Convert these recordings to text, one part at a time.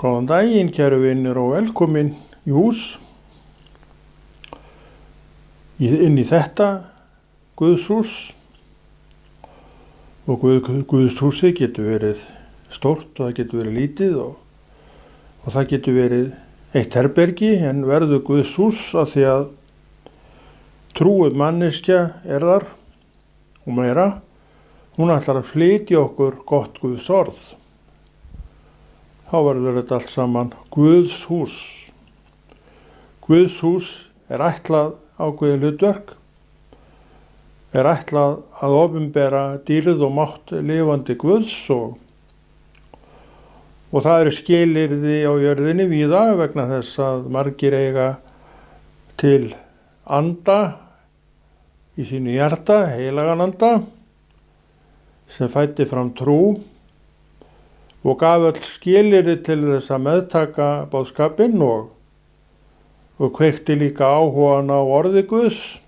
Góðan daginn, kæru vinir og velkomin í hús, inn í þetta Guðshús. Og Guðshúsið getur verið stórt og það getur verið lítið og það getur verið eitt herbergi, en verður Guðshús af því að trúuð manneskja þar og meira. Hún ætlar að flytja okkur gott Guðs orð. Þá verður þetta allt saman Guðshús. Guðshús ætlað ákveðið hlutverk, ætlað að opinbera dýrð og mátt lifandi Guðs og það eru skilyrði á jörðinni víða vegna þess að margir eiga til anda í sínu hjarta, heilagan anda, sem fæddi fram trú og gaf öll skilyrði til þess að meðtaka boðskapinn og kveikti líka áhugann á orði Guðs,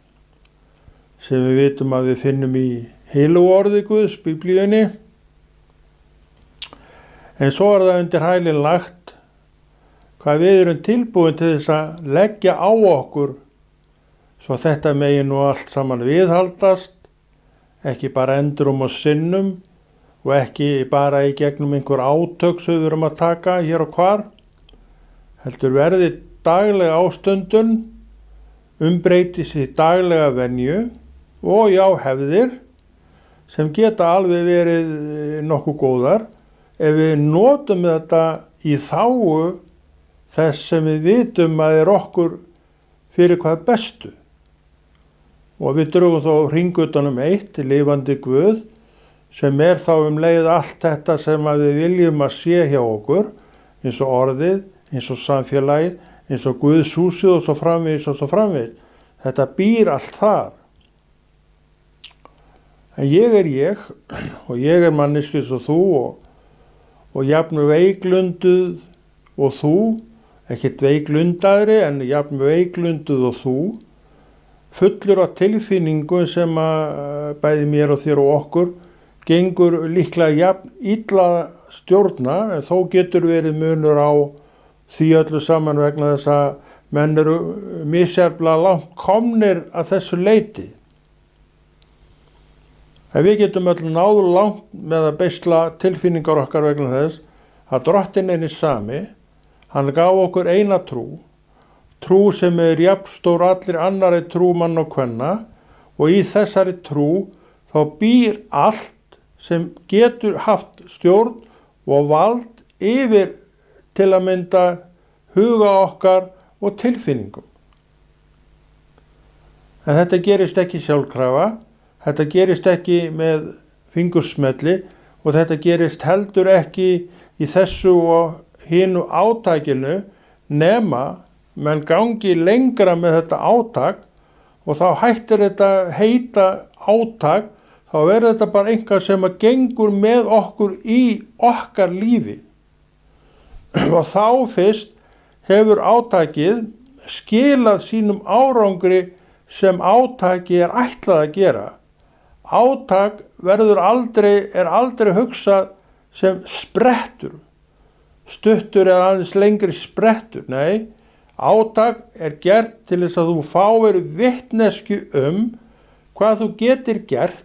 sem við vitum að við finnum í heilugu orði Guðs, Biblíunni. En svo það undir hælinn lagt hvað við erum tilbúin til þess að leggja á okkur svo þetta megi nú allt saman viðhaldast, ekki bara endrum og sinnum og ekki bara í gegnum einhver átök sem við erum að taka hér og hvar, heldur verði daglega ástundun, umbreytist í daglega venju og já hefðir sem geta alveg verið nokkuð góðar ef við notum þetta í þágu þess sem við vitum að okkur fyrir hvað bestu. Og við drögum þó hring utanum eitt, lifandi Guð, sem þá leið allt þetta sem að við viljum að sé hjá okkur, eins og orðið, eins og samfélagið, eins og Guðshúsið og svo framvegis og svo framvegis. Þetta býr allt þar. En ég og ég manneskja eins og þú og jafn veiklunduð og þú, ekkert veiklundaðri en jafn veiklunduð og þú, fullur af tilfinningu sem að bæði mér og þér og okkur gengur líklega jafn illa stjórna, en þó getur verið munur á því öllu saman vegna þess að menn eru misjafnlega langt komnir að þessu leyti. En við getum öll náð langt með að beisla tilfinningar okkar vegna þess að Drottinn eini sami, hann gaf okkur eina trú sem jafnstór allir annarri trú manna og kvenna, og í þessari trú þá býr allt sem getur haft stjórn og vald yfir til að mynda huga okkar og tilfinningum. En þetta gerist ekki sjálfkrafa, þetta gerist ekki með fingursmelli og þetta gerist heldur ekki í þessu og hinu átakinu nema menn gangi lengra með þetta átak og þá hættir þetta heita átak, þá þetta bara einhver sem að gengur með okkur í okkar lífi. Og þá fyrst hefur átakið skilað sínum árangri sem átaki ætlað að gera. Átak aldrei hugsað sem sprettur, stuttur eða aðeins lengri sprettur, nei, átak gert til þess að þú fáir vitneskju hvað þú getur gert,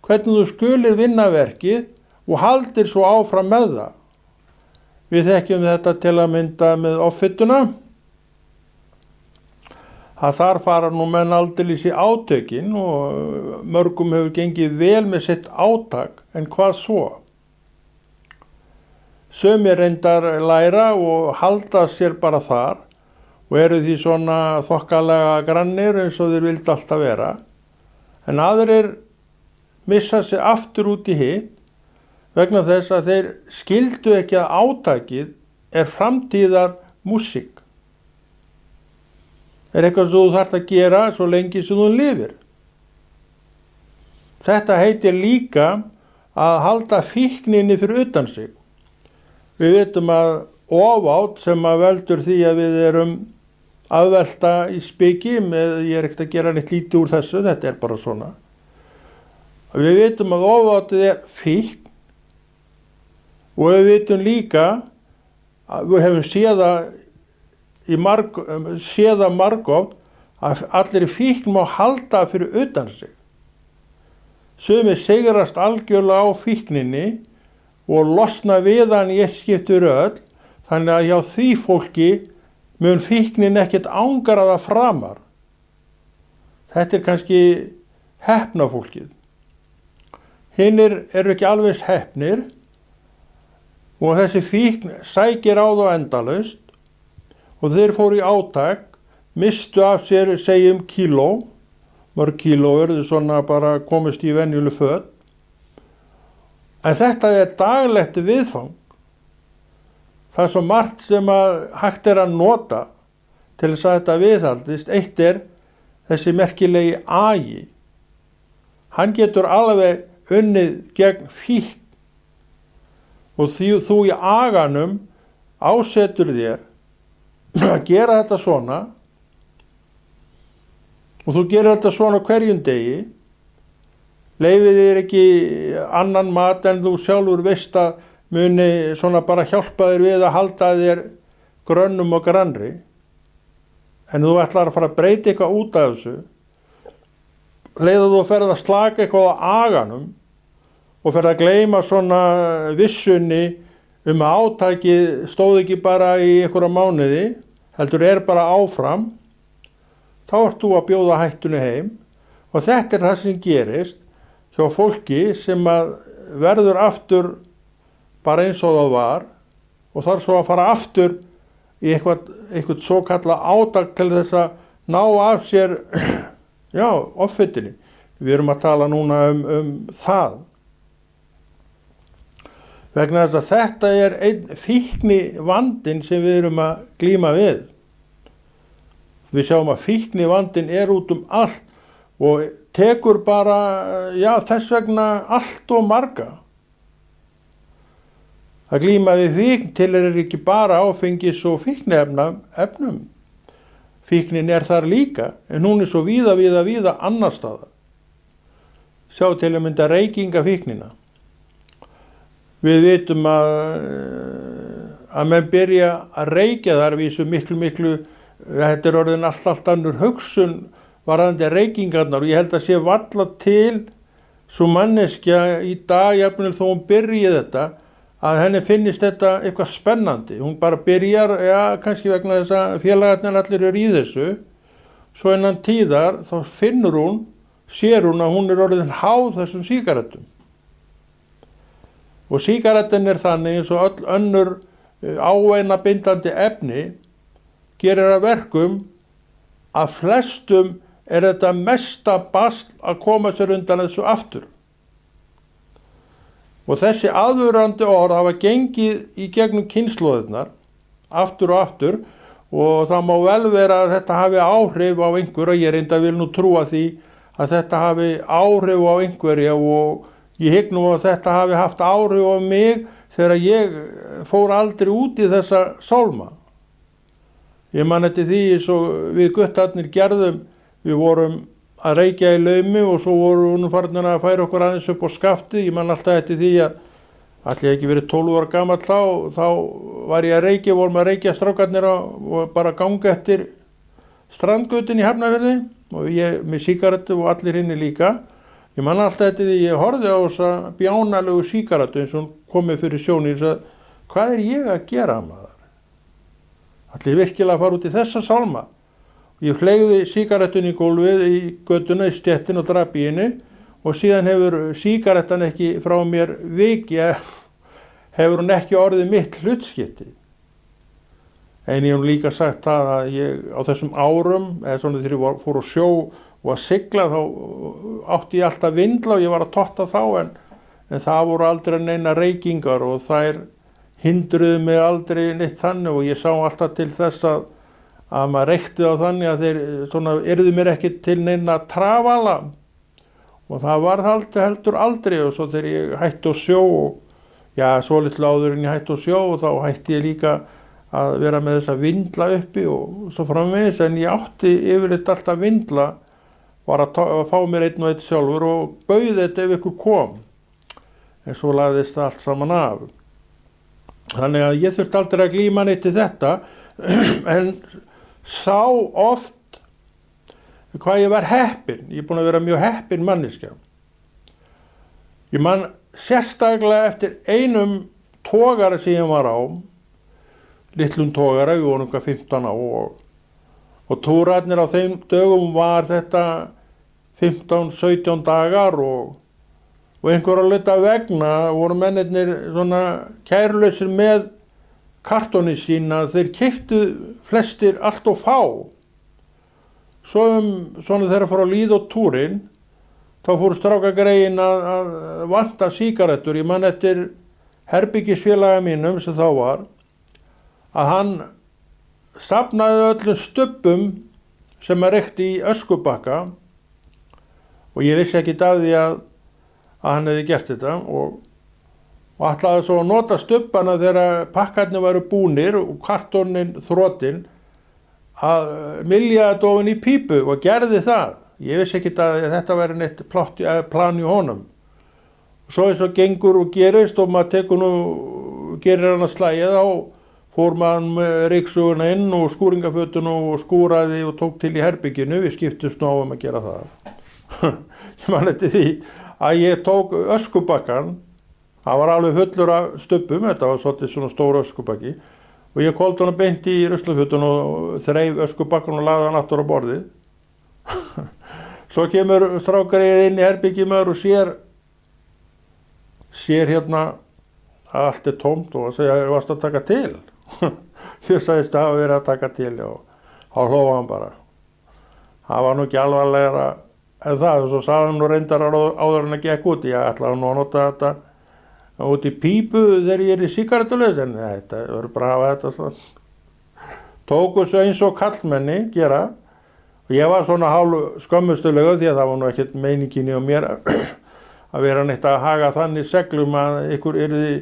hvernig þú skulir vinna verkið og haldir svo áfram með það. Við þekkjum þetta til að mynda með offituna. Þar fara nú menn aldeilis í átökin og mörgum hefur gengið vel með sitt átak, en hvað svo? Sumir reyndar læra og halda sér bara þar og eru því svona þokkalega grannir eins og þeir vildu alltaf vera. En aðrir missa sig aftur út í hitt vegna þess að þeir skildu ekki að átakið framtíðar músík. Eitthvað sem þú þarft að gera svo lengi sem þú lifir. Þetta heitir líka að halda fíkninni fyrir utan sig. Við vitum að ofát sem að veldur því að við erum aðvelta í spiki ég ekkert að gera neitt lítið úr þessu, þetta bara svona. Við vitum að ofátið fíkn og við vitum líka við hefum séð það margoft að allir í fíkn má halda fyrir utan sig. Sumir sigrast algjörlega á fíkninni og losna við hann í eitt skipti fyrir öll, þannig að hjá því fólki mun fíknin ekkert ángra það framar. Þetta kannski heppna fólkið. Hinnir eru ekki alveg heppnir og þessi fíkn sækir á þá endalaust og þeir fóru í átak, mistu af sér, segjum kíló, mörg kíló eru svona bara komist í venjuleg föt. En þetta daglegt viðfang. Það svo margt sem hægt að nota til þess að þetta viðhaldist. Eitt þessi merkilegi agi. Hann getur alveg unnið gegn fíkn og þú í aganum ásetur þér að gera þetta svona og þú gerir þetta svona hverjum degi, leyfið þér ekki annan mat en þú sjálfur veist að muni svona bara hjálpa þér við að halda þér grönnum og grannri, en þú ætlar að fara að breyta eitthvað út af þessu, leiðu þú að ferð að slaka eitthvað á aganum og ferð að gleyma svona vissunni að átakið stóð ekki bara í einhverja mánuði, heldur bara áfram, þá ert þú að bjóða hættunni heim og þetta það sem gerist hjá fólki sem verður aftur bara eins og það var og þarf svo að fara aftur í eitthvað svo kallað átak til þess að ná af sér offitunni. Við erum að tala núna um það. Vegna þess að þetta einn fíkni vandinn sem við erum að glíma við. Við sjáum að fíkni vandinn út allt og tekur bara, þess vegna allt og marga. Að glíma við fíkn til ekki bara áfengis og fíkniefnum. Fíknin þar líka, en hún svo víða annar staðar. Sjá til að mynda reykingafíknina. Við vitum að menn byrja að reykja þar vísu miklu, þetta orðin allt annur hugsun varðandi reykingarnar og ég held að sé varla til svo manneskja í dag, jafnvel þó hún byrji þetta, að henni finnist þetta eitthvað spennandi. Hún bara byrjar, kannski vegna þess að félagarnir allir í þessu, svo innan tíðar þá sér hún að hún orðin háð þessum sígarettum. Og sígarettin þannig eins og öll önnur áeina bindandi efni gerir að verkum að flestum þetta mesta basl að koma sér undan þessu aftur. Og þessi aðvörandi orð hafa gengið í gegnum kynslóðirnar aftur og aftur og það má vel vera að þetta hafi áhrif á einhver og ég reynda vil nú trúa því að þetta hafi áhrif á einhverja og ég hygg nú að þetta hafi haft áhrif á mig þegar ég fór aldrei út í þessa sálma. Ég man eftir því eins og við guttarnir gerðum, við vorum að reykja í laumi og svo voru hún farnir að færa okkur aðeins upp á skaftið. Ég man alltaf eftir því að allir ekki verið 12 ára gamall þá var ég að reykja, vorum að reykja strákarnir og bara ganga eftir strandgötin í Hafnarfirði og ég með sígarettu og allir hinni líka. Ég man alltaf eftir því ég horfði á þessa bjánalegu sígarettu eins og hún komið fyrir sjónir og sagði, hvað ég að gera maður? Allir virkilega að fara út í þessa sálma. Ég fleygði sígarettun í gólfið í götuna í stéttin og drap í henni og síðan hefur sígarettan ekki frá mér vikið, hefur hún ekki orðið mitt hlutskipti. En ég hef líka sagt það að ég á þessum árum, eða svona þegar ég fór á sjó og að sigla þá átti ég alltaf vindla og ég var að totta þá en það voru aldrei neina reykingar og þær hindruðu mig aldrei neitt þannig og ég sá alltaf til þess að maður reykti á þannig að þeir svona yrðu mér ekki til neina trafala og það var heldur aldrei og svo þegar ég hætti á sjó og svo litlu áður en ég hætti á sjó og þá hætti ég líka að vera með þessa vindla uppi og svo framvegis en ég átti yfirleitt alltaf vindla var að fá mér einn og einn sjálfur og bauð þetta ef ykkur kom en svo lagðist það allt saman af. Þannig að ég þurfti aldrei að glíma neitt til þetta en sá oft hvað ég var heppinn. Ég er búin að vera mjög heppinn manneskja. Ég man sérstaklega eftir einum togara sem ég var á, litlum togara, við vorum 15 á og túrarnir á þeim dögum var þetta 15-17 dagar og einhverja hluta vegna voru mennirnir svona kærulausir með kartóni sína, þeir keyptu flestir allt of fá. Svo svona þegar fór að líða á túrin, þá fór strákagreyin að vanta sígarettur. Ég man eftir herbyggisfélaga mínum sem þá var, að hann safnaði öllum stubbum sem reykti í öskubakka og ég vissi ekki af því að hann hefði gert þetta og ætlaði svo að nota stubbana þegar pakkarnir væru búnir og kartónin þrotinn að mylja þetta ofan í pípu og gerði það. Ég vissi ekki að þetta væri neitt plan í honum. Svo eins og gengur og gerist og maður tekur gerir hann að slæja þá fór maður með ryksuguna inn og skúringafötun og skúraði og tók til í herbygginu. Við skiptumst á að gera það. Ég man eftir því að ég tók öskubakkan, það var alveg fullur af stubbum, þetta var svolítið svona stór öskubakki og ég koldi hana beint í ruslafötun og þreif öskubakkan og lagði hann aftur á borðið. Svo kemur strákarið inn í herbyggið maður og sér hérna að allt tómt og segja, varstu að taka til? Ég sagðist að hafa verið að taka til og þá hlófa hann bara. Það var nú ekki alvarlegra en það, og svo sagði hann nú reyndar áður en að gekk út. Ég ætlaði nú að nota þetta út í pípu þegar ég í sígarettulaus, en þetta verður bara að hafa þetta svona. Tóku svo eins og kallmenni gera, og ég var svona hálf skömmustulega því að það var nú ekkert meiningin á mér að vera neitt að haga þannig seglum að ykkur yrði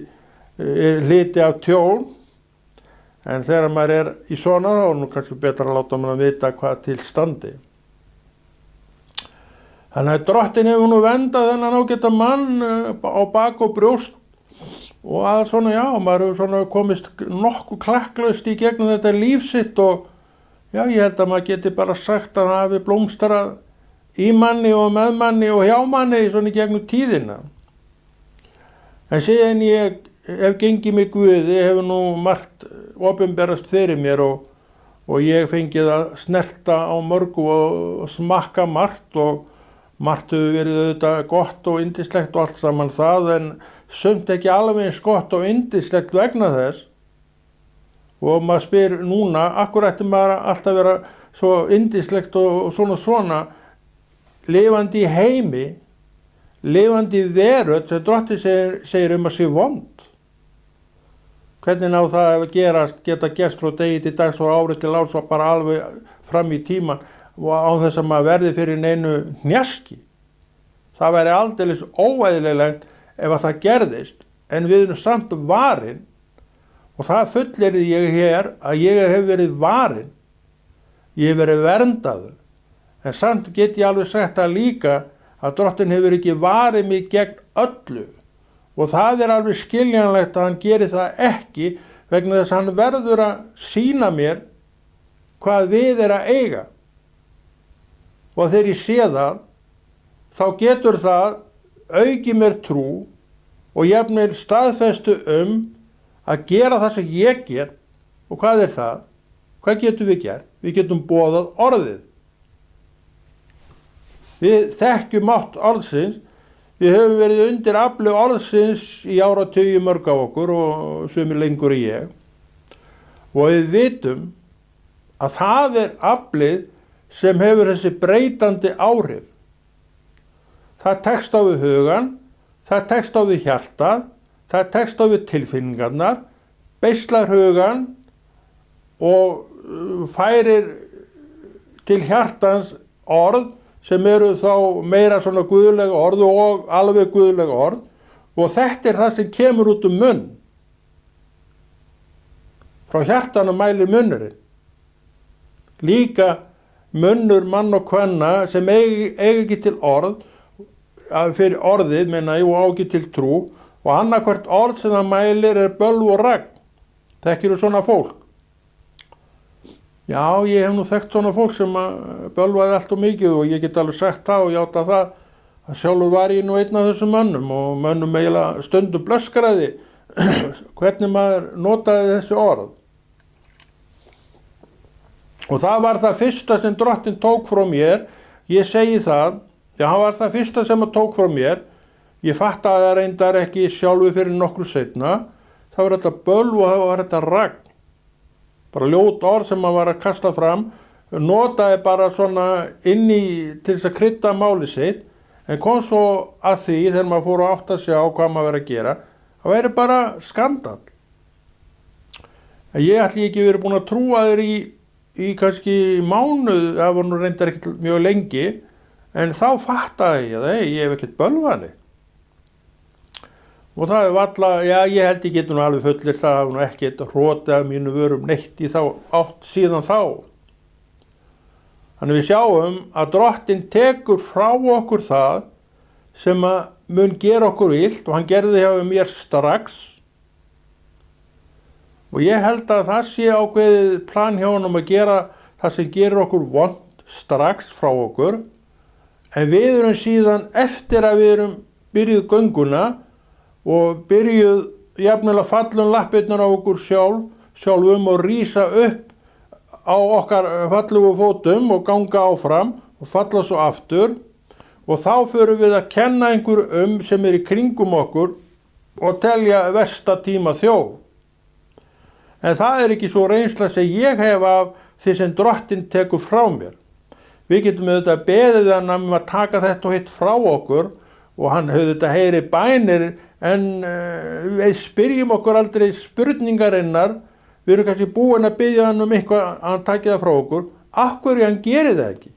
hluti af tjón. En þegar maður er í svona, þá er nú kannski betra að láta mann vita hvað til standi. Þannig að drottin hefur nú vendað þennan ágæta mann á bak og brjóst og að svona, já, maður hefur svona komist nokkuð klakklaust í gegnum þetta líf sitt og já, ég held að maður geti bara sagt að það hafi blómstrað í manni og með manni og hjá manni svona í gegnum tíðina. En síðan ég hef gengið mig Guði, hefur nú margt opinberast fyrir mér og ég fengið að snerta á mörgu og smakka margt og margt hefur verið auðvitað gott og yndislegt og allt saman það, en sumt ekki alveg eins gott og yndislegt vegna þess. Og maður spyr núna, akkur ætti maður alltaf vera svo yndislegt og svona lifandi í heimi, lifandi í veröld sem drottinn segir að sé vond. Hvernig ná það að geta gerst frá degi til dags og ári til árs og bara alveg fram í tíman og á þess að maður verði fyrir neinu hnjaski. Það væri aldeilis óeðlilegt ef að það gerðist, en við erum samt varin og það fullyrði ég hér að ég hef verið varin, ég hef verið verndaður, en samt get ég alveg sagt það líka að drottinn hefur ekki varið mig gegn öllu og það er alveg skiljanlegt að hann gerir það ekki vegna þess að hann verður að sýna mér hvað við er að eiga. Og þegar ég sé það, þá getur það aukið mér trú og jafnvel staðfestu að gera það sem ég get. Og hvað er það? Hvað getum við gert? Við getum boðað orðið. Við þekkjum mátt orðsins, við höfum verið undir afli orðsins í áratugi mörg af okkur og sumir lengur en ég. Og við vitum að það er aflið sem hefur þessi breytandi áhrif. Það tekst á við hugan, það tekst á við hjartað, það tekst á við tilfinningarnar, beislar hugan og færir til hjartans orð sem eru þá meira svona guðlega orð og alveg guðlega orð og þetta er það sem kemur út munn. Frá hjartanum mælir munnurinn. Líka munnur mann og kvenna sem eiga ekki til orð, fyrir orðið, menna ég, og á ekki til trú og annarkvert orð sem það mælir er bölv og ragn. Þekkirðu svona fólk? Já, ég hef nú þekkt svona fólk sem bölvaði allt og mikið og ég get alveg sagt það og játa það að sjálfur var ég nú einn af þessum mönnum og mönnum eiginlega stundum blöskraði hvernig maður notaði þessi orð. Og það var það fyrsta sem Drottinn tók frá mér, ég segi það, já, það var það fyrsta sem hann tók frá mér, ég fattaði það reyndar ekki sjálfur fyrir nokkru seinna, það var þetta bölv og það var þetta ragn. Bara ljót orð sem maður var að kasta fram, notaði bara svona inn í til þess að krydda máli sitt, en kom svo að því þegar maður fór að átta sig á hvað maður verið að gera, það væri bara skandall. En ég ætli ekki verið búin að trúa þér í kannski mánuð, það var nú reyndar ekkert mjög lengi, en þá fattaði ég að ég hef ekkert bölvaði. Og það er valla, já, ég held ég geti nú alveg fullir það að nú ekkert hrotið af mínu vörum neitt í þá átt síðan þá. Þannig við sjáum að Drottinn tekur frá okkur það sem að mun gera okkur illt og hann gerði hjá mér strax. Og ég held að það sé ákveðið plan hjá honum að gera það sem gerir okkur vont strax frá okkur. En við erum síðan eftir að við erum byrjuð gönguna og byrjuð jafnvel að falla lappirnar á okkur sjálfum og rísa upp á okkar fallugu fótum og ganga áfram og falla svo aftur og þá förum við að kenna einhver sem í kringum okkur og telja versta tíma þjóf. En það er ekki svo reynsla sem ég hef af því sem Drottinn tekur frá mér. Við getum auðvitað beðið hann að taka þetta og hitt frá okkur og hann auðvitað heyri bænir en við spyrjum okkur aldrei spurningarinnar. Við erum kannski búin að biðja hann eitthvað að hann taki það frá okkur. Af hverju hann gerir það ekki?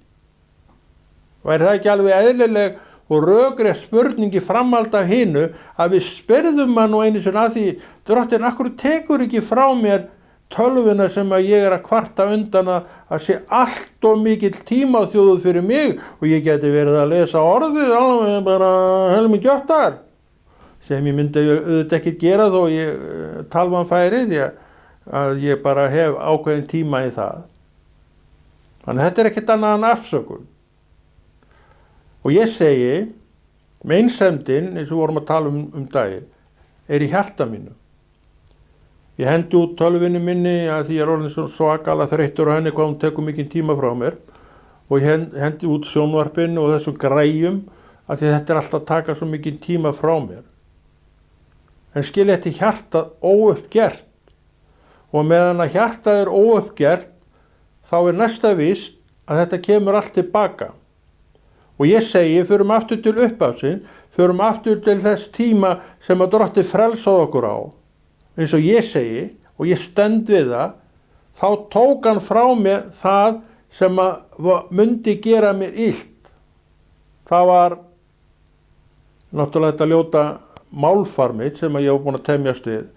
Væri það ekki alveg eðlileg og rökrétt spurning í framhald af hinu að við spyrðum hann nú einu sinni að því Drottinn, af hverju tekur ekki frá mér tölvuna sem að ég að kvarta undan að sé allt og mikill tímaþjóður fyrir mig og ég geti verið að lesa orðið alveg bara helming gjöttar sem ég myndi auðvitað ekki gera þó ég talvan færi því að ég bara hef ákveðin tíma í það. Þannig þetta er ekkert annað en afsökun. Og ég segi, meinsemdin, eins og vorum að tala um daginn, er í hjarta mínu. Ég hendi út tölvunni minni að því ég er orðin svo svakalega þreyttur á henni hvað hún tekur mikinn tíma frá mér og ég hendi út sjónvarpinu og þessum græjum að því þetta er alltaf að taka svo mikinn tíma frá mér. En skilja þetta hjartað óuppgert og meðan að hjartað er óuppgert þá er næsta víst að þetta kemur allt tilbaka. Og ég segi, förum aftur til upphafsins, förum aftur til þess tíma sem að Drottinn frelsaði okkur á. Eins og ég segi, og ég stend við það, þá tók hann frá mér það sem að myndi gera mér illt. Það var náttúrulega þetta ljóta málfar mitt sem að ég hef búin að temjast við.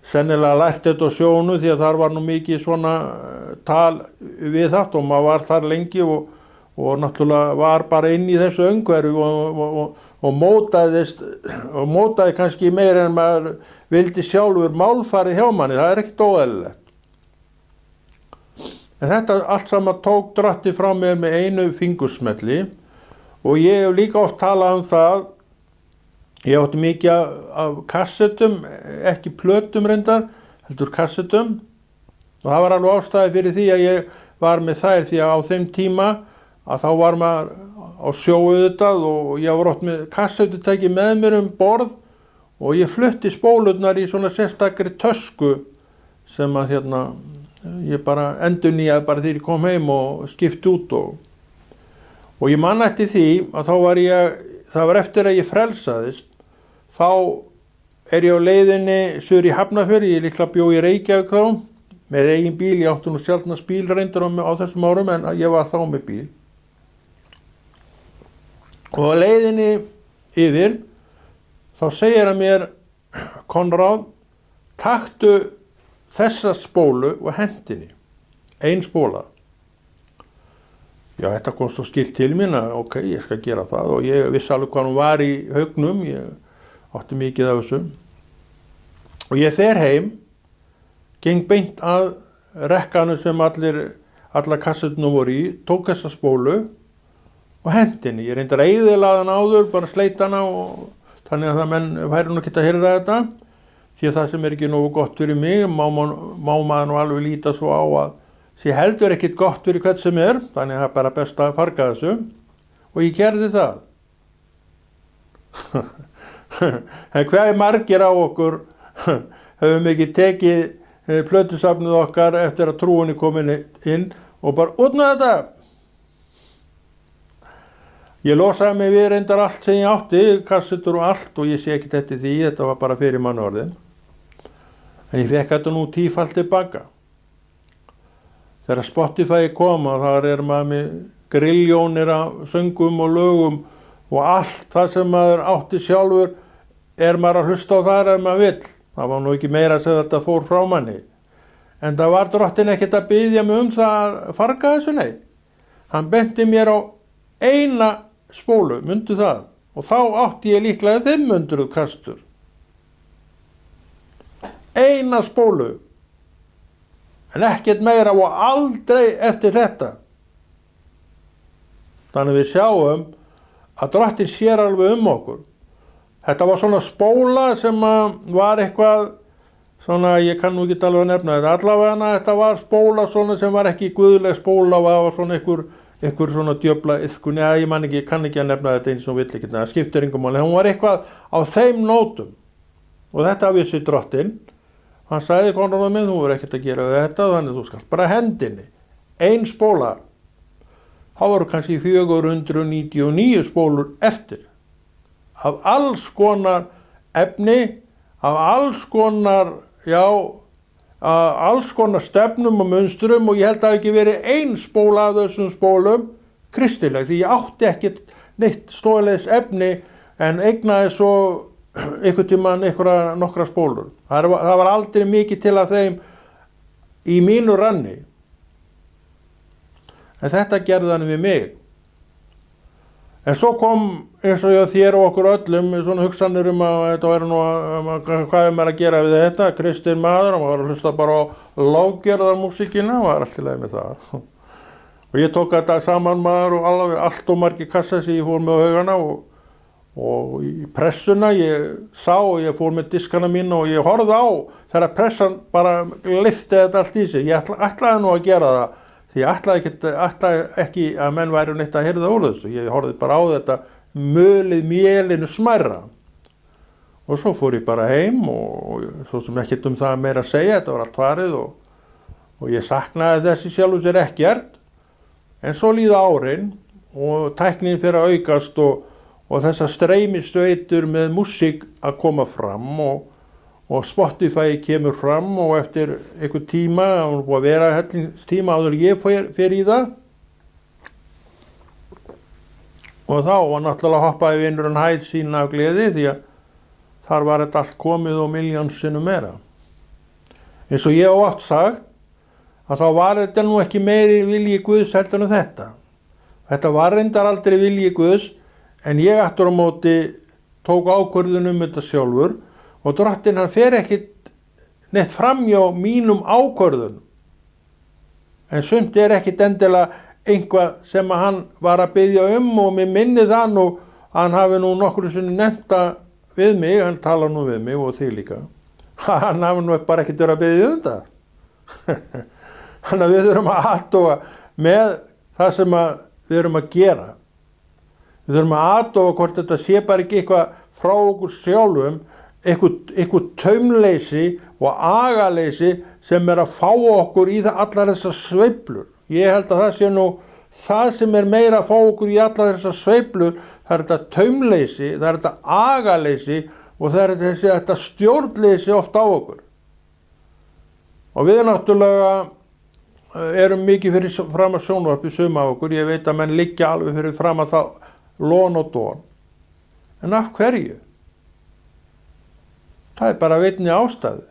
Sennilega lært þetta á sjónu því að þar var nú mikið svona tal við það og maður var þar lengi og náttúrulega var bara inn í þessu umhverfi og mótaði kannski meira en maður vildi sjálfur málfarið hjá manni, það er ekkert óeðlilegt. En þetta allt saman tók Drottinn frá mér með einu fingursmelli og ég hef líka oft talað um það, ég átti mikið af kassettum, ekki plötum reyndar, heldur kassettum og það var alveg ástæði fyrir því að ég var með þær því að á þeim tíma að þá var maður á sjóauðvitað og ég var oft með kassettutæki með mér borð og ég flutti spólurnar í svona sérstakri tösku sem að ég bara endurnýjaði bara þegar ég kom heim og skipti út og ég man eftir því að það var eftir að ég frelsaðist, þá er ég á leiðinni suður í Hafnarfjörð, ég líklega bjó í Reykjavík þá, með eigin bíl, ég átti nú sjaldnast bíl reyndar á þessum árum en ég var þá með bíl. Og á leiðinni yfir, þá segir hann mér, Konráð, taktu þessa spólu og hendinni, ein spóla. Já, þetta kom svo skýrt til mín að ok, ég skal gera það og ég vissi alveg hvað hún var í haugnum, ég átti mikið af þessu. Og ég fer heim, geng beint að rekkanu sem allar kassetinu voru í, tók þessa spólu og hendi henni. Ég reyndar að eyðilaga hana áður, bara sleita hana og þannig að það menn væri nú ekki að heyra þetta, því að það sem ekki nógu gott fyrir mig, má maður nú alveg líta svo á að sé heldur ekkit gott fyrir hvern sem þannig að það bara best að farga þessu og ég gerði það. En hvað margir á okkur höfum ekki tekið plötusafnið okkar eftir að trúin komin inn og bara út með þetta. Ég losaði mig við reyndar allt sem ég átti, kassettur og allt og ég sé ekkert eftir því, þetta var bara fyrir mannorðin. En ég fekk þetta nú tífalt tilbaka. Þegar Spotify kom og þar maður með grilljónir af söngum og lögum og allt það sem maður átti sjálfur maður að hlusta á þar ef maður vill. Það var nú ekki meira sem þetta fór frá manni. En það var Drottinn ekkert að biðja mig það að farga þessu neitt. Hann benti mér á eina spólu, myndu það. Og þá átti ég líklega 500 kastur. Eina spólu. En ekkert meira og aldrei eftir þetta. Þannig við sjáum að Drottinn sér alveg okkur. Þetta var svona spóla sem var eitthvað, svona, ég kann nú ekki alveg nefna þetta, allavega þetta var spóla svona sem var ekki guðleg spóla og það var svona einhver svona djöfla iðkun, ég kann ekki að nefna þetta eins og vill ekki, það skiptir engum máli, hún var eitthvað á þeim nótum og þetta vissi Drottinn. Hann sagði konunum minn, þú er ekkert að gera þetta, þannig þú skalt bara hendinni. Ein spóla. Það voru kannski 499 spólur eftir. Af alls konar efni, af alls konar, alls konar stefnum og munsturum og ég held að það ekki verið ein spóla af þessum spólum kristileg, því ég átti ekkert neitt stóðlegs efni en eignaði svo einhvern tímann nokkra spólur. Það var aldrei mikið til af þeim í mínu ranni. En þetta gerði hann við mig. En svo kom, eins og þér og okkur öllum, svona hugsanir að þetta væri nú hvað maður að gera við þetta, kristinn maður, og maður var að hlusta bara á lággerðarmúsíkina, og var allt í lagi með það. Og ég tók þetta saman maður og allt og margir kassa sem ég fór með á haugana og í pressuna ég sá og ég fór með diskana mína og ég horfði á þegar pressan bara lyfti þetta allt í sig. Ég ætlaði nú að gera það. Því ég ætlaði ekki að menn væri neitt að heyrða úr þessu. Ég horfði bara á þetta mölið mélinu smærra. Og svo fór ég bara heim og svo sem ekkert það meira að segja, þetta var allt farið og ég saknaði þessi sjálfur sér ekkert. En svo líða árin og tæknin fyrir að aukast og þessar streymisveitur með músík að koma fram og Spotify kemur fram og eftir einhver tíma, það var búið að vera hellingstíma áður ég fer í það. Og þá var náttúrulega hoppaði vinurinn hæð sína af gleði því að þar var þetta allt komið og miljónsinnum meira. Eins og ég hef oft sagt að þá var þetta nú ekki meiri vilji Guðs heldur en þetta. Þetta var reyndar aldrei vilji Guðs en ég aftur á móti tók ákvörðun þetta sjálfur. Og Drottinn hann fer ekkit neitt framjá mínum ákvörðunum. En sumt ekkit endilega einhvað sem hann var að biðja og mér minni það nú að hann hafi nú nokkru sinni nefnta við mig, hann tala nú við mig og þig líka. Hann hafi nú bara ekkit verið að biðja það. Þannig að við þurfum að athuga með það sem við erum að gera. Við þurfum að athuga hvort þetta sé bara ekki eitthvað frá okkur sjálfum, eitthvað taumleysi og agaleysi sem að fá okkur í allar þessar sveiflur. Ég held að það sé nú það sem meira að fá okkur í allar þessar sveiflur, það þetta taumleysi, það þetta agaleysi og það þetta stjórnleysi oft á okkur. Og við náttúrulega erum mikið fyrir fram að sjónvarpi suma af okkur, ég veit að menn liggja alveg fyrir fram að það lón og dón. En af hverju? Það bara veitni ástæðu.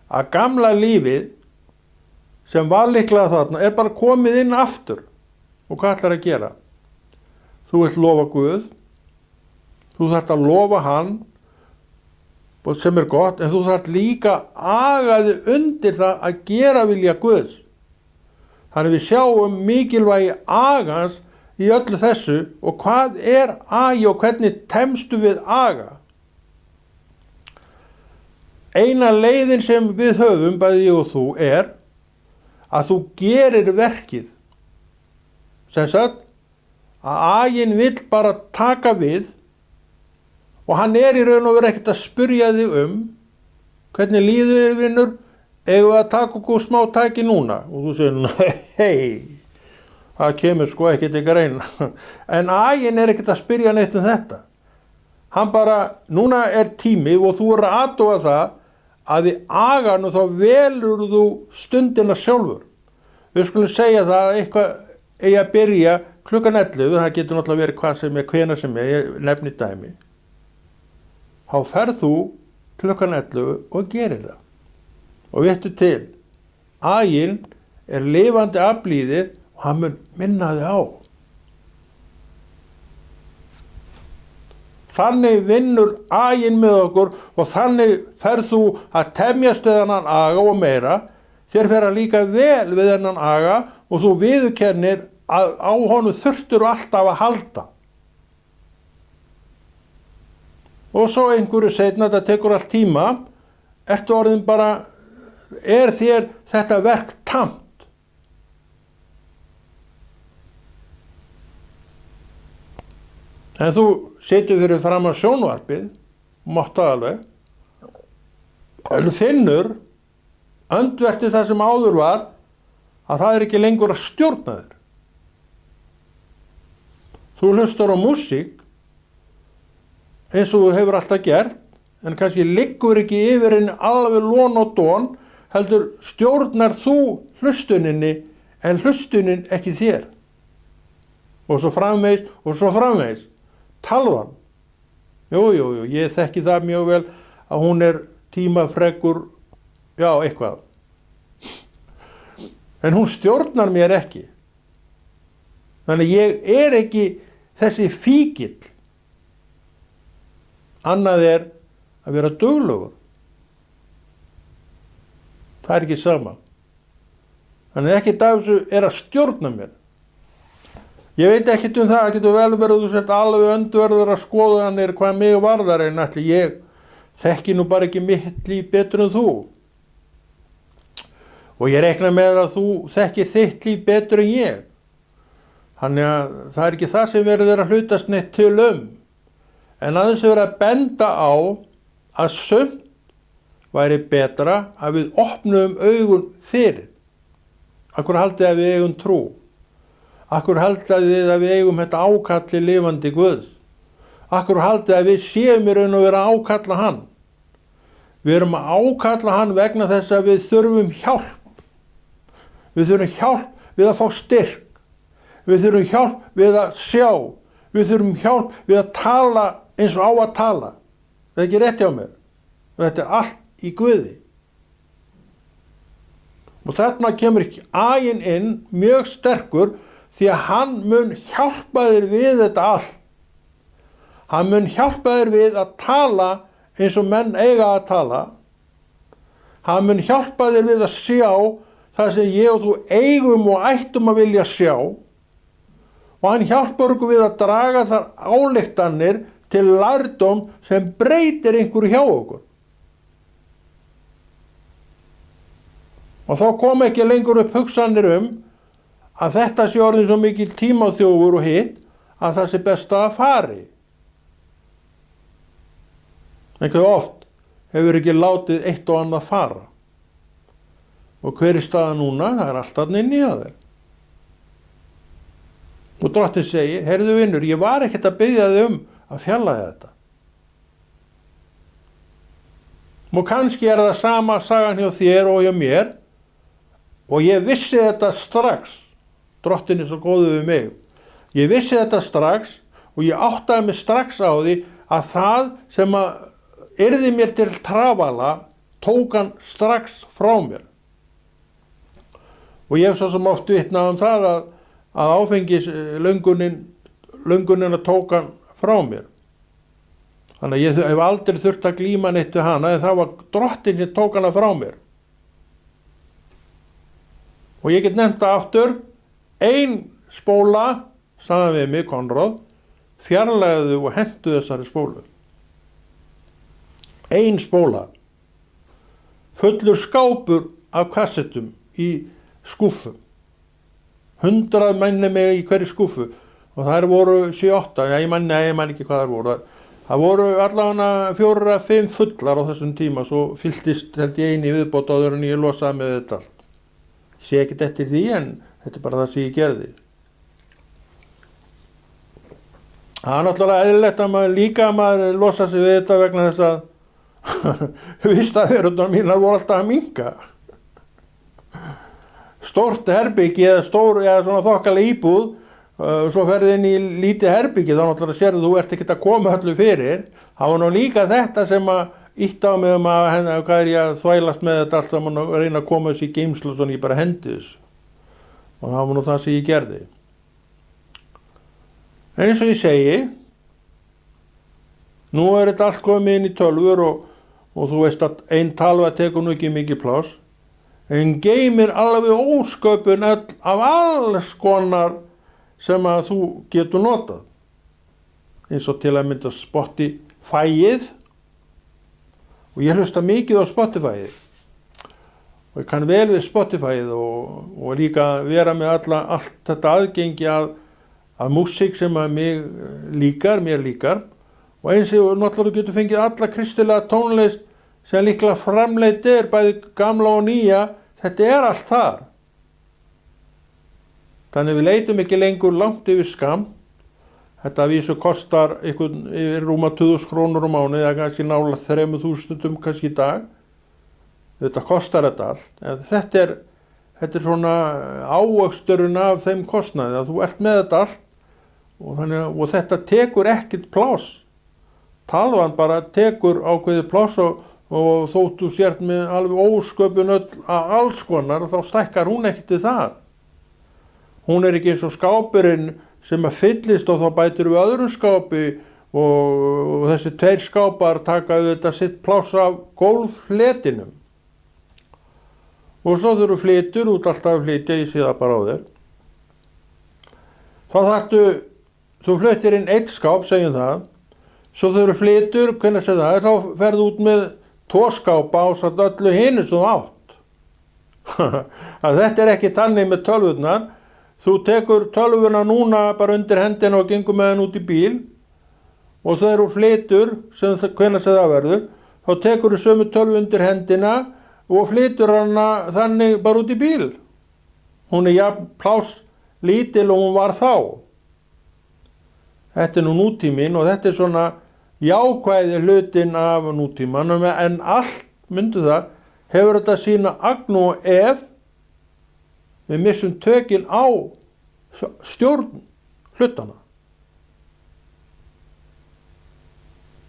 Að gamla lífið sem var líklega þarna bara komið inn aftur. Og hvað ætlar að gera? Þú vilt lofa Guð. Þú þarft að lofa hann og sem gott, en þú þarft líka agaði undir það að gera vilja Guðs. Þannig við sjáum mikilvægi agans í öllu þessu og hvað agi og hvernig temstu við aga. Eina leiðin sem við höfum, bæði ég og þú, að þú gerir verkið. Sem sagt, að aginn vill bara taka við og hann í raun og veru ekkert að spyrja þig hvernig líður þér, vinur, eigum við að taka okkur smá tæki núna? Og þú segir, hei, það kemur sko ekki til greina. En aginn ekkert að spyrja neitt þetta. Hann bara, núna tími og þú að athuga það að í aganum þá velur þú stundina sjálfur. Við skulum segja það að eitthvað eigi að byrja klukkan 11, það getur náttúrulega verið hvað sem hvenær sem ég nefni dæmi. Þá ferð þú klukkan 11 og gerir það. Og vittu til, aginn lifandi aflíðir og hann mun minna þig á. Þannig vinnur aginn með okkur og þannig ferð þú að temjast við þennan aga og meira. Þér fer að líka vel við þennan aga og þú viðurkennir að á honum þurftur alltaf að halda. Og svo einhverju seinna, þetta tekur allt tíma, ertu orðin bara, þér þetta verk tamt. En þú situr fyrir fram að sjónvarpið, mátt alveg, en finnur öndvertið það sem áður var að það ekki lengur að stjórna þér. Þú hlustar á músík eins og þú hefur alltaf gert, en kannski liggur ekki yfir henni alveg lón og dón, heldur stjórnar þú hlustuninni en hlustunin ekki þér. Og svo framvegis og svo framvegis. Talvan. Jú, ég þekki það mjög vel að hún tímafrekur, já, eitthvað. En hún stjórnar mér ekki. Þannig ég ekki þessi fíkill. Annað að vera duglegur. Það ekki sama. Þannig ekki af þessu að stjórna mér. Ég veit ekkert það, það getur vel verið þú sért alveg öndverður að skoðanir hvað mig varðar, en ætli ég þekki nú bara ekki mitt líf betur en þú. Og ég reikna með að þú þekkir þitt líf betur en ég. Þannig að það ekki það sem verður að hlutast neitt til en aðeins verið að benda á að sumt væri betra að við opnum augun fyrir. Akkur haldið að við eigum trú. Akkur haldið að við eigum þetta ákalli lifandi Guðs. Akkur haldið að við séum í raun og vera að ákalla hann. Við erum að ákalla hann vegna þess að við þurfum hjálp. Við þurfum hjálp við að fá styrk. Við þurfum hjálp við að sjá. Við þurfum hjálp við að tala eins og á að tala. Það ekki rétt hjá mér. Þetta allt í Guði. Og þarna kemur aginn inn mjög sterkur því að hann mun hjálpa þér við þetta allt. Hann mun hjálpa þér við að tala eins og menn eiga að tala. Hann mun hjálpa þér við að sjá það sem ég og þú eigum og ættum að vilja sjá. Og hann hjálpar okkur við að draga þar ályktanir til lærdóm sem breytir einhverju hjá okkur. Og þá kom ekki lengur upp hugsanir að þetta sé orðin svo mikil tímaþjófur og hitt að það sé best að fari. Einhver oft hefur ekki látið eitt og annað fara. Og hver staðan núna? Það alltaf inni á þér. Og Drottinn segir, heyrðu vinur, ég var ekkert að biðja þig að fjarlægja þetta. Og kannski það sama sagan hjá þér og hjá mér, og ég vissi þetta strax. Drottinn svo góður við mig. Ég vissi þetta strax og ég áttaði mig strax á því að það sem yrði mér til trafala tók hann strax frá mér. Og ég hef svo sem oft vitnað það að áfengis löngunina tók hann frá mér. Þannig að ég hef aldrei þurft að glíma neitt við hana, en það var Drottinn sem tók hana frá mér. Og ég get nefnt það aftur, ein spóla, sagði við mig, Konráð, fjarlægðu og hentu þessari spólu. Ein spóla. Fullur skápur af kassettum í skúffu. 100 manni með í hverju skúffu. Og þær voru 7-8, ég man ekki hvað þær voru. Það voru allavega 4-5 fullar á þessum tíma, svo fylltist held ég eini viðbót áður en ég losaði með þetta allt. Ég sé ekkert eftir því, en þetta bara það sem ég gerði. Það náttúrulega eðlilegt að maður losa sig við þetta vegna þess að vistaverurnar mínar voru alltaf að minnka. Stórt herbyggi eða svona þokkalega íbúð, svo ferði inn í lítið herbyggi, þá náttúrulega sérðu þú ert ekkert að koma öllu fyrir. Það var nú líka þetta sem að ítt á mig hvað ég að þvælast með þetta allt saman og reyna að koma þessi í geymslu og svona ég bara hendi þessu. Og það var nú það sem ég gerði. En eins og ég segi, nú þetta allt komið inn í tölvur og þú veist að ein talva tekur nú ekki mikið pláss, en geymir alveg ósköpun af alls konar sem að þú getur notað. Eins og til að mynda Spotify-ið, og ég hlusta mikið á Spotify-ið. Og ég kann vel við Spotify-ið og líka vera með allt þetta aðgengi að músík sem að mér líkar. Og eins og náttúrulega getur fengið alla kristilega tónlist sem líklega framleitt bæði gamla og nýja, þetta allt þar. Þannig við leitum ekki lengur langt yfir skamm. Þetta vísu kostar yfir rúma 2.000 krónur á mánuði, eða kannski nálægt 3.000 kannski í dag. Þetta kostar þetta allt. En þetta er svona ávöxturinn af þeim kostnaði, að þú ert með þetta allt og þetta tekur ekkert pláss. Talvan bara tekur ákveðið pláss og þótt þú sért með alveg ósköpun alls konar, þá stækkar hún ekkert við það. Hún ekki eins og skápurinn sem að fyllist og þá bætir við öðrum skápi og þessi 2 skápar taka þetta sitt pláss af gólffletinum. Og svo þurfu flytur út alltaf að flytja, ég sé það bara á þér. Þá þú flyttir inn 1 skáp, segjum það, svo þurfu flytur, hvernig sé það, þá ferðu út með 2 skápa á satt öllu hinu sem þú átt. Þetta ekki þannig með tölvurnar. Þú tekur tölvuna núna bara undir hendina og gengur með henn út í bíl og það eru flytur, hvernig sé það verður, þá tekur þú sömu tölvu undir hendina og flytur hana þannig bara út í bíl. Hún jafn pláss lítil og hún var þá. Þetta nú nútíminn og þetta svona jákvæði hlutin af nútímanum, en allt, myndu það, hefur þetta sína agn og ef við missum tökin á stjórn hlutana.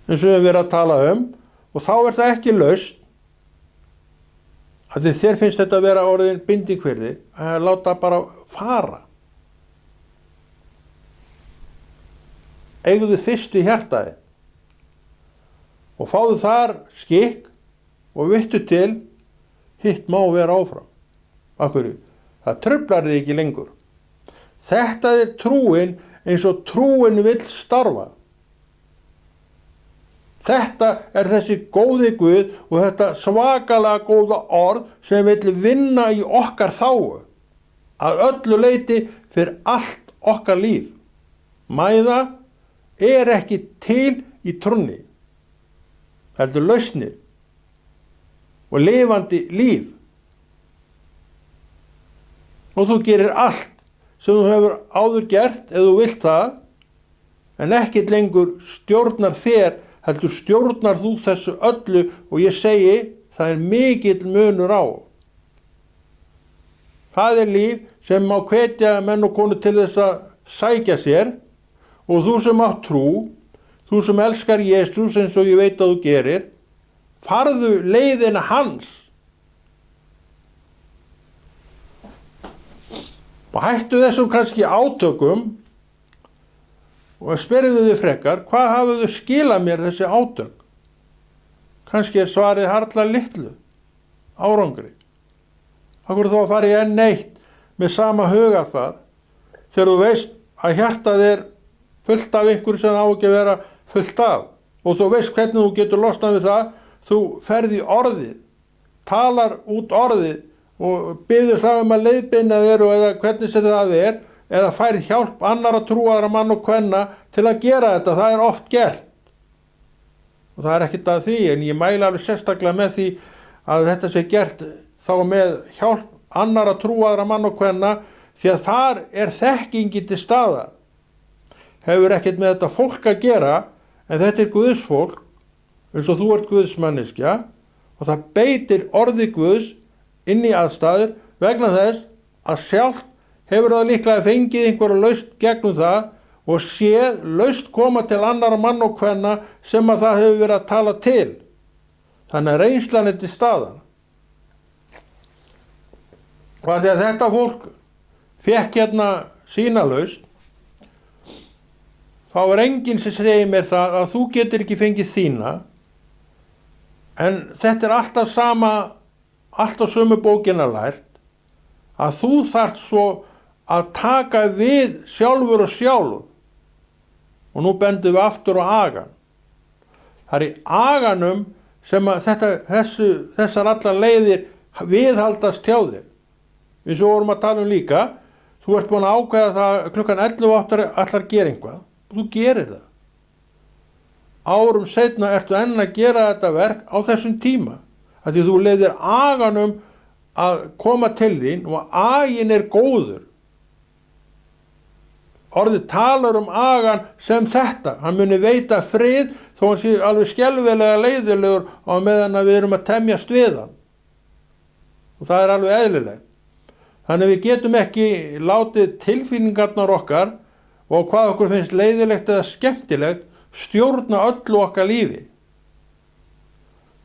Eins og við höfum verið að tala og þá það ekki lausn, að þér finnst þetta að vera orðin binding fyrir þig, að láta bara fara. Eigðu fyrst í hjartaði og fáðu þar skikk og vittu til, hitt má vera áfram. Af hverju? Það truflar þig ekki lengur. Þetta trúin eins og trúin vill starfa. Þetta þessi góði Guð og þetta svakalega góða orð sem vill vinna í okkar þágu. Að öllu leyti fyrir allt okkar líf. Mæða ekki til í trúnni. Heldur lausnir og lifandi líf. Og þú gerir allt sem þú hefur áður gert ef þú vilt það, en ekkert lengur stjórnar þér, heldur stjórnar þú þessu öllu og ég segi, það mikill munur á. Það líf sem má hvetja menn og konur til þess að sækja sér og þú sem átt trú, þú sem elskar Jesús eins og ég veit að þú gerir, farðu leiðina hans. Og hættu þessum kannski átökum og spyrðu þau frekar, hvað hafið þau skilað mér þessi átök? Kannski er svarið harla litlu árangri. Akkur þá að fara í enn eitt með sama hugafar þegar þú veist að hjartað er fullt af einhverju sem á ekki að vera fullt af, og þú veist hvernig þú getur losnað við það. Þú ferð í orðið, talar út orðið og biður það að leiðbeina þér eða hvernig sem það er, eða færð hjálp annara trúaðra mann og kvenna til að gera þetta. Það er oft gert og það er ekkert að því, en ég mæla alveg sérstaklega með því að þetta sé gert þá með hjálp annara trúaðra mann og kvenna, því að þar er þekkingi til staðar. Hefur ekkert með þetta fólk að gera, en þetta er Guðs fólk, eins og þú ert Guðs manneskja, og það beitir orði Guðs inn í aðstæður vegna þess að sjálf hefur það líklega fengið einhverja lausn gegnum það og séð lausn koma til annara mann og kvenna sem að það hefur verið að tala til. Þannig að reynslan er til staðar. Og að því að þetta fólk fékk hérna sína lausn, þá er enginn sem segir mér það að þú getur ekki fengið þína, en þetta er alltaf sama, alltaf sömu bókina lært, að þú þarft svo að taka við sjálfur og sjálfur. Og nú bendum við aftur á agan. Það er í aganum sem að þessar allar leiðir viðhaldast hjá þér. Við svo vorum að tala um líka, þú ert búin að ákveða það klukkan 11 allar gera eitthvað. Þú gerir það. Árum seinna ertu enn að gera þetta verk á þessum tíma. Því þú leiðir aganum að koma til þín og agin er góður. Orðið talar um agan sem þetta. Hann muni veita frið þó hann sé alveg skelfilega leiðilegur á meðan að við erum að temjast við hann. Og það er alveg eðlilegt. Þannig við getum ekki látið tilfinningarnar okkar og hvað okkur finnst leiðilegt eða skemmtilegt stjórna öllu okkar lífi.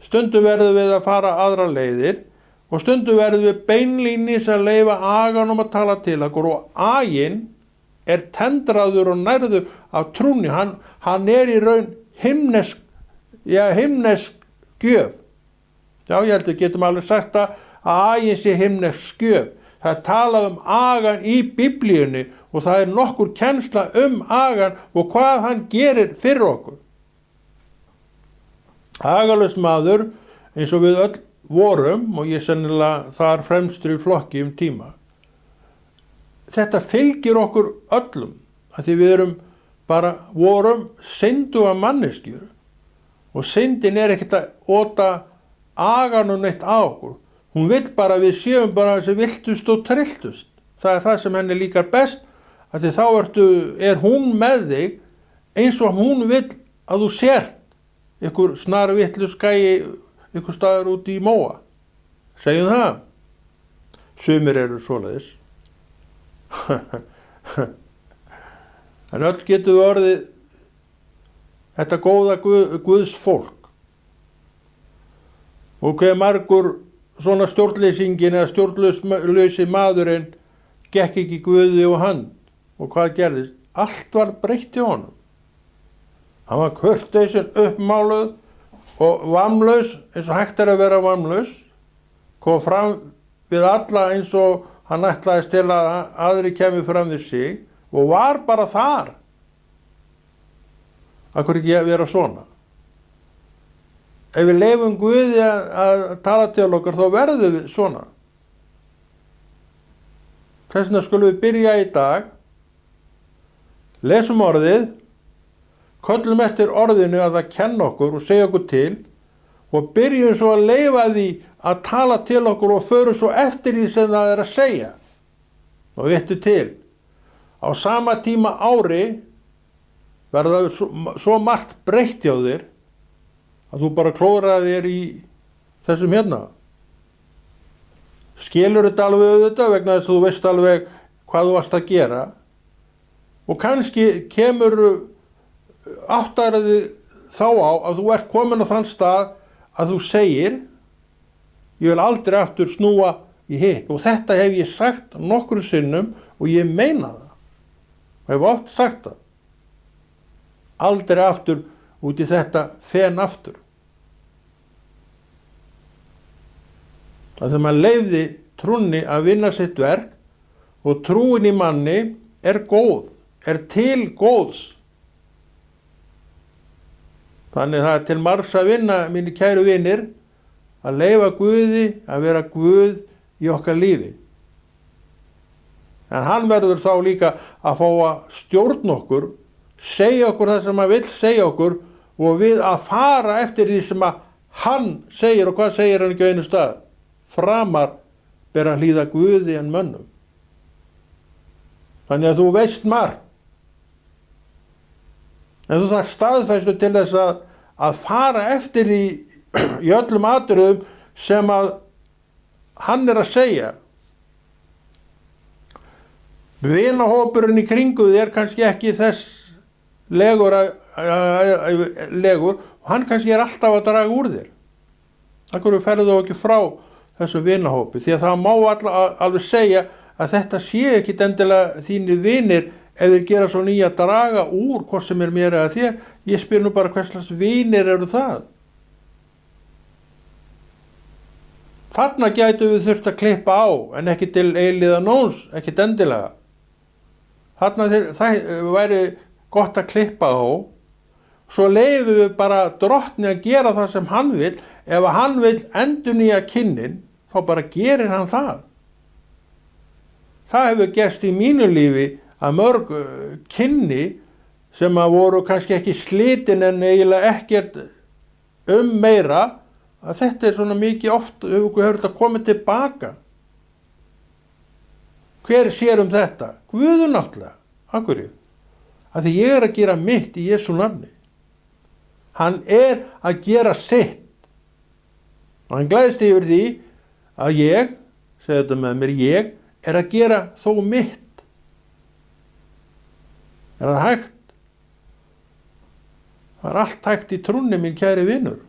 Stundum verðum við að fara aðra leiðir og stundum verðum við beinlínis að leyfa aganum að tala til okkur, og agin er tendraður og nærður af trúni. Hann er í raun himnesk gjöf. Já, ég held að getum alveg sagt að agin sé himnesk gjöf. Það er talað um agan í Biblíunni og það er nokkur kennsla um agan og hvað hann gerir fyrir okkur. Agalaus maður, eins og við öll vorum, og ég sennilega þar fremstur í flokki tíma. Þetta fylgir okkur öllum, af því við vorum synduga manneskjur, og syndin er ekkert að ota aganum neitt á okkur. Hún vill bara að við séum bara þessi viltust og trilltust. Það er það sem henni líkar best, af því þá er hún með þig eins og hún vill að þú sért ykkur snarvitlu skæi ykkur staðar út í móa. Segjum það. Sumir eru svoleiðis. En öll getum við orðið þetta góða Guðs fólk. Og hver margur svona stjórnleysingin eða stjórnlausi maðurinn gekk ekki Guði og hann. Og hvað gerðist? Allt var breytt í honum. Hann var kurteisinn, uppmáluð og vamlaus, eins og hægt er að vera vamlaus, kom fram við alla eins og hann ætlaðist til að aðri kemur fram við sig og var bara þar. Akkur ekki að vera svona. Ef við leyfum Guði að tala til okkar, þá verðum við svona. Þess vegna skulum við byrja í dag, lesum orðið, köllum eftir orðinu að það kenna okkur og segja okkur til og byrjum svo að leyfa því að tala til okkur og förum svo eftir því sem það er að segja. Og vittu til, á sama tíma ári verða svo margt breytt hjá þér að þú bara klóraði þér í þessum hérna. Skilur þetta alveg auðvitað vegna þess að þú veist alveg hvað þú varst að gera og kannski kemur áttaraði þá á að þú ert komin á þann stað að þú segir ég vil aldrei aftur snúa í hitt og þetta hef ég sagt nokkrum sinnum og ég meina það og hef oft sagt það. aldrei aftur út í þetta fen aftur. Það sem maður leyfði trúnni að vinna sitt verk, og trúin í manni er góð, er til góðs. Þannig það er til margs að vinna, mínir kæru vinir, að leyfa Guði að vera Guð í okkar lífi. En hann verður þá líka að fá að stjórna okkur, segja okkur það sem hann vill segja okkur, og við að fara eftir því sem að hann segir. Og hvað segir hann ekki á einu stað? Framar ber að hlýða Guði en mönnum. Þannig að þú veist margt. En þú þarf staðfestu til þess að fara eftir því í öllum atriðum sem að hann er að segja. Vinahópurinn í kringu þig er kannski ekki þess legur, og hann kannski er alltaf að draga úr þér. Það hverju ferðu þú ekki frá þessu vinahópi, því að það má alveg segja að þetta sé ekki endilega þínir vinir ef þeir gera svo nýja að draga úr hvort sem er mér eða þér. Ég spyr nú bara hvers slags vinir eru það. Þarna gætu við þurft að klippa á, en ekki til eilíðanóns, ekki endilega. Þarna það væri gott að klippa á, svo leyfum við bara drottni að gera það sem hann vil. Ef hann vil endurnýja kynnin, þá bara gerir hann það. Það hefur gerst í mínu lífi að mörg kynni sem að voru kannski ekki slitin en eiginlega ekkert meira, að þetta er svona mikið oft, hefur þetta komið tilbaka. Hver sér þetta? Guð náttúrulega. Af hverju? Af því ég er að gera mitt í Jesú nafni. Hann er að gera sitt. Og hann glæðist yfir því að ég, segðu þetta með mér, ég er að gera þó mitt. Er það hægt? Það er allt hægt í trúnni, minn kæri vinur.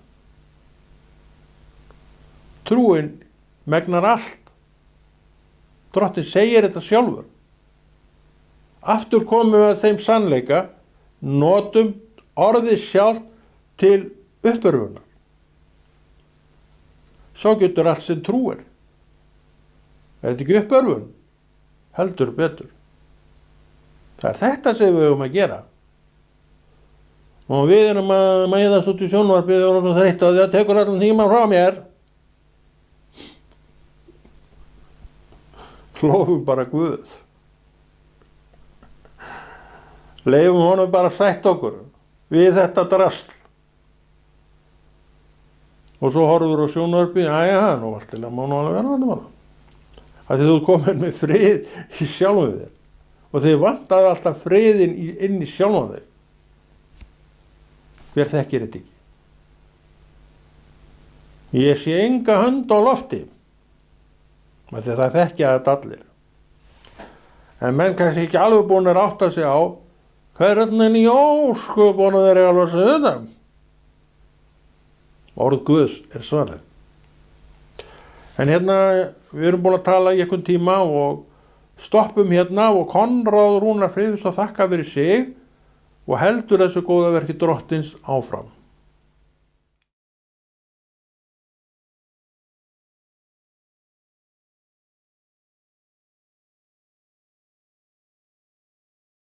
Trúin megnar allt. Drottinn segir þetta sjálfur. Aftur komum við að þeim sannleika, notum orðið sjálft til uppörfunar. Svo getur allt sem trúir. Er þetta ekki uppörfun? Heldur betur. Það er þetta sem við höfum að gera. Og við erum að mæðast út í sjónvarpið og erum þreytt á því að tekur allan tíma frá mér. Lofum bara Guð. Leifum honum bara sætt okkur við þetta drasl. Og svo horfur á sjónvarpið, jæja, nú allt til að má nú alveg vera þetta bara. Því þú komir með frið í sjálfum þér. Og þið vantaði alltaf friðin inn í sjálfum þér. Hver þekkir þetta ekki? Ég sé enga hönd á lofti. Því það þekkja þetta allir. En menn kannski ekki alveg búin að átta sig á hvernig í ósköpunum þeir alveg að segja þetta. Orð Guðs er svarið. En hérna, við erum búin að tala í einhvern tíma og stoppum hérna og Konráð Rúnar Friðriksson þakka fyrir sig og heldur þessu góða verki Drottins áfram.